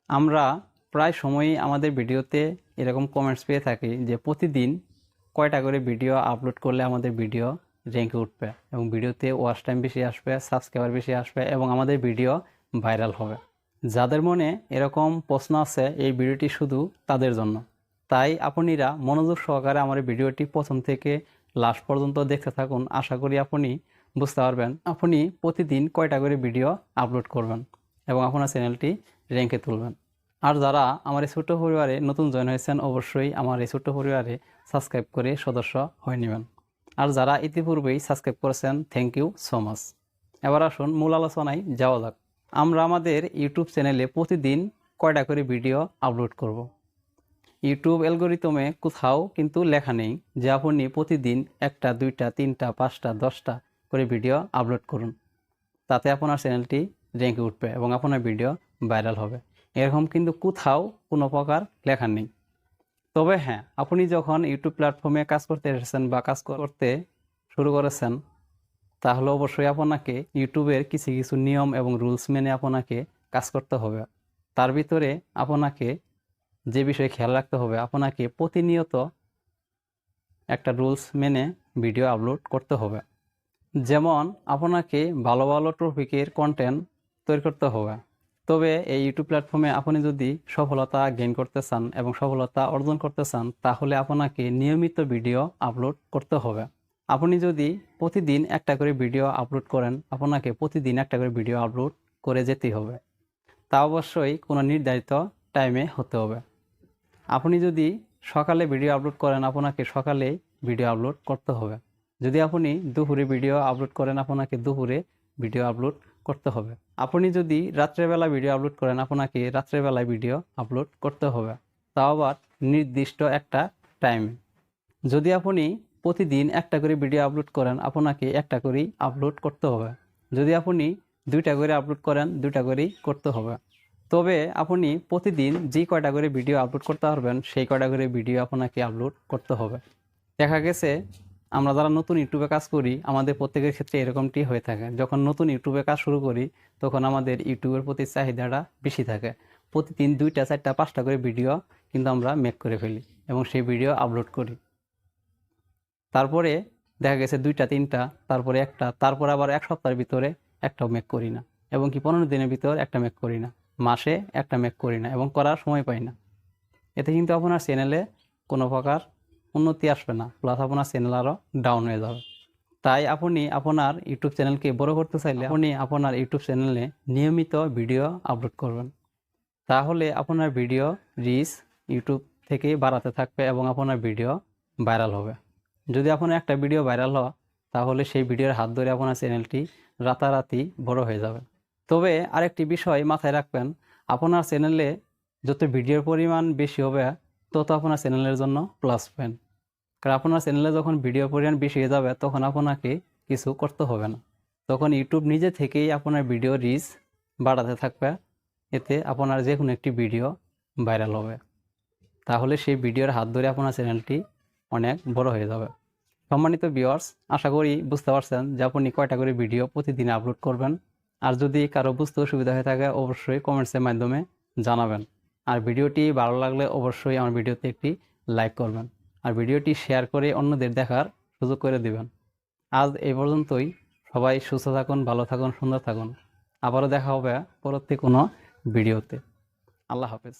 আমরা প্রায় সময়ই আমাদের ভিডিওতে এরকম কমেন্টস পেয়ে থাকি যে প্রতিদিন কয়টা করে ভিডিও আপলোড করলে আমাদের ভিডিও র্যাঙ্কে উঠবে এবং ভিডিওতে ওয়াচ টাইম বেশি আসবে, সাবস্ক্রাইবার বেশি আসবে এবং আমাদের ভিডিও ভাইরাল হবে। যাদের মনে এরকম প্রশ্ন আছে এই ভিডিওটি শুধু তাদের জন্য। তাই আপনারা মনোযোগ সহকারে আমার ভিডিওটি প্রথম থেকে লাস্ট পর্যন্ত দেখতে থাকুন। আশা করি আপনি বুঝতে পারবেন আপনি প্রতিদিন কয়টা করে ভিডিও আপলোড করবেন এবং আপনার চ্যানেলটি র্যাঙ্কে তুলবেন। আর যারা আমার এই ছোট্ট পরিবারে নতুন জয়েন হয়েছেন অবশ্যই আমার এই ছোট্ট পরিবারে সাবস্ক্রাইব করে সদস্য হয়ে নেবেন। আর যারা ইতিপূর্বেই সাবস্ক্রাইব করেছেন থ্যাংক ইউ সো মাচ। এবার আসুন মূল আলোচনায় যাওয়া যাক। আমরা আমাদের ইউটিউব চ্যানেলে প্রতিদিন কয়টা করে ভিডিও আপলোড করব। ইউটিউব অ্যালগরিদমে কোথাও কিন্তু লেখা নেই যে আপনি প্রতিদিন 1টা 2টা 3টা 5টা 10টা করে ভিডিও আপলোড করুন, তাতে আপনার চ্যানেলটি র্যাঙ্কে উঠবে এবং আপনার ভিডিও ভাইরাল হবে। এরকম কিন্তু কোথাও কোনো প্রকার লেখা নেই। তবে হ্যাঁ, আপনি যখন ইউটিউব প্ল্যাটফর্মে কাজ করতে এসেছেন বা কাজ করতে শুরু করেছেন, তাহলে অবশ্যই আপনাকে ইউটিউবের কিছু কিছু নিয়ম এবং রুলস মেনে আপনাকে কাজ করতে হবে। তার ভিতরে আপনাকে যে বিষয়ে খেয়াল রাখতে হবে, আপনাকে প্রতিনিয়ত একটা রুলস মেনে ভিডিও আপলোড করতে হবে। যেমন আপনাকে ভালো ভালো টপিকের কন্টেন্ট তৈরি করতে হবে। তবে এই ইউটিউব প্ল্যাটফর্মে আপনি যদি সফলতা গেইন করতে চান এবং সফলতা অর্জন করতে চান, তাহলে আপনাকে নিয়মিত ভিডিও আপলোড করতে হবে। আপনি যদি প্রতিদিন একটা করে ভিডিও আপলোড করেন, আপনাকে প্রতিদিন একটা করে ভিডিও আপলোড করে যেতেই হবে। তা অবশ্যই কোনো নির্ধারিত টাইমে হতে হবে। আপনি যদি সকালে ভিডিও আপলোড করেন, আপনাকে সকালে ভিডিও আপলোড করতে হবে। যদি আপনি দুপুরে ভিডিও আপলোড করেন, আপনাকে দুপুরে ভিডিও আপলোড করতে হবে। আপনি যদি রাত্রেবেলা ভিডিও আপলোড করেন, আপনাকে রাত্রেবেলায় ভিডিও আপলোড করতে হবে, তাও আবার নির্দিষ্ট একটা টাইমে। যদি আপনি প্রতিদিন একটা করে ভিডিও আপলোড করেন, আপনাকে একটা করেই আপলোড করতে হবে। যদি আপনি 2টা করে আপলোড করেন, 2টা করেই করতে হবে। তবে আপনি প্রতিদিন যে কয়টা করে ভিডিও আপলোড করতে পারবেন, সেই কয়টা করে ভিডিও আপনাকে আপলোড করতে হবে। দেখা গেছে আমরা যারা নতুন ইউটিউবে কাজ করি, আমাদের প্রত্যেকের ক্ষেত্রে এরকমটি হয়ে থাকে। যখন নতুন ইউটিউবে কাজ শুরু করি, তখন আমাদের ইউটিউবের প্রতি চাহিদাটা বেশি থাকে। প্রতিদিন 2টা 4টা 5টা করে ভিডিও কিন্তু আমরা মেক করে ফেলি এবং সেই ভিডিও আপলোড করি। তারপরে দেখা গেছে 2টা 3টা, তারপরে একটা, তারপর আবার 1 সপ্তাহের ভিতরে একটাও মেক করি না, এবং কি 15 দিনের ভিতর একটা মেক করি না, মাসে একটা মেক করি না এবং করার সময় পাই না। এতে কিন্তু আপনার চ্যানেলে কোনো প্রকার উন্নতি আসবে না, প্লাস আপনার চ্যানেল আরও ডাউন হয়ে যাবে। তাই আপনি আপনার ইউটিউব চ্যানেলকে বড় করতে চাইলে আপনি আপনার ইউটিউব চ্যানেলে নিয়মিত ভিডিও আপলোড করবেন। তাহলে আপনার ভিডিও রিচ ইউটিউব থেকে বাড়াতে থাকবে এবং আপনার ভিডিও ভাইরাল হবে। যদি আপনার একটা ভিডিও ভাইরাল হয়, তাহলে সেই ভিডিওর হাত ধরে আপনার চ্যানেলটি রাতারাতি বড় হয়ে যাবে। তবে আরেকটি বিষয় মাথায় রাখবেন, আপনার চ্যানেলে যত ভিডিওর পরিমাণ বেশি হবে, তত আপনার চ্যানেলের জন্য প্লাস পয়েন্ট। কারণ আপনার চ্যানেলে যখন ভিডিওর পরিমাণ বেশি হয়ে যাবে, তখন আপনাকে কিছু করতে হবে না, তখন ইউটিউব নিজে থেকেই আপনার ভিডিও রিচ বাড়াতে থাকবে। এতে আপনার যে কোনো একটি ভিডিও ভাইরাল হবে, তাহলে সেই ভিডিওর হাত ধরে আপনার চ্যানেলটি অনেক বড় হয়ে যাবে। সম্মানিত ভিউয়ার্স, আশা করি বুঝতে পারছেন যে আপনি কয়টা করে ভিডিও প্রতিদিন আপলোড করবেন। আর যদি কারো বুঝতে অসুবিধা হয়ে থাকে, অবশ্যই কমেন্টসের মাধ্যমে জানাবেন। আর ভিডিওটি ভালো লাগলে অবশ্যই আমার ভিডিওতে একটি লাইক করবেন আর ভিডিওটি শেয়ার করে অন্যদের দেখার সুযোগ করে দিবেন। আজ এই পর্যন্তই। সবাই সুস্থ থাকুন, ভালো থাকুন, সুন্দর থাকুন। আবারও দেখা হবে পরবর্তী কোনো ভিডিওতে। আল্লাহ হাফেজ।